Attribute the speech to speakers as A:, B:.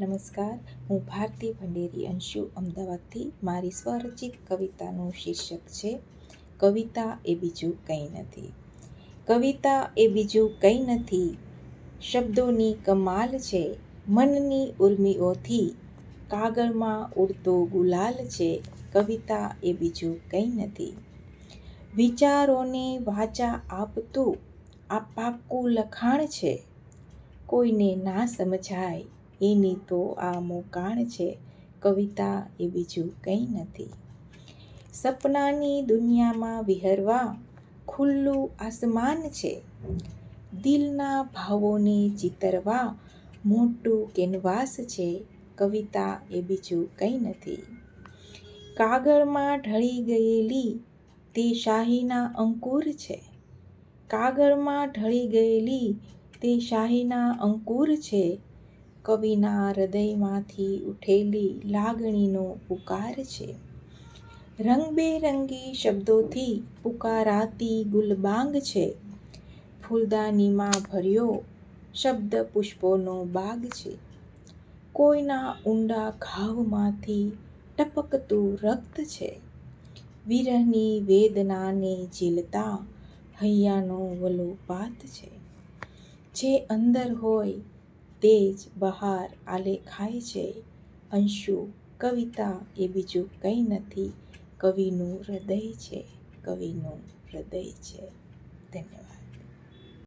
A: નમસ્કાર, હું ભારતી ભંડેરી અંશુ અમદાવાદથી. મારી સ્વરચિત કવિતાનું શીર્ષક છે કવિતા એ બીજું કંઈ નથી. કવિતા એ બીજું કંઈ નથી, શબ્દોની કમાલ છે. મનની ઉર્મિઓથી કાગળમાં ઉડતો ગુલાલ છે. કવિતા એ બીજું કંઈ નથી. વિચારોને વાચા આપતું આ પાક્કું લખાણ છે. કોઈને ના સમજાય એની તો આ મોકાણ છે. કવિતા એ બીજું કંઈ નથી. સપનાની દુનિયામાં વિહરવા ખુલ્લું આસમાન છે. દિલના ભાવોને ચિતરવા મોટું કેનવાસ છે. કવિતા એ બીજું કંઈ નથી. કાગળમાં ઢળી ગયેલી તે શાહીના અંકુર છે. કાગળમાં ઢળી ગયેલી તે શાહીના અંકુર છે. કવિના હૃદયમાંથી ઉઠેલી લાગણીનો પુકાર છે. રંગબેરંગી શબ્દોથી પુકારાતી ગુલબાંગ છે. ફૂલદાનીમાં ભર્યો શબ્દ પુષ્પોનો બાગ છે. કોઈના ઊંડા ઘાવમાંથી ટપકતું રક્ત છે. વિરહની વેદનાને ઝીલતા હૈયાનો વલોપાત છે. જે અંદર હોય તે જ બહાર આલેખાય છે. અંશુ, કવિતા એ બીજું કંઈ નથી, કવિનું હૃદય છે. કવિનું હૃદય છે. ધન્યવાદ.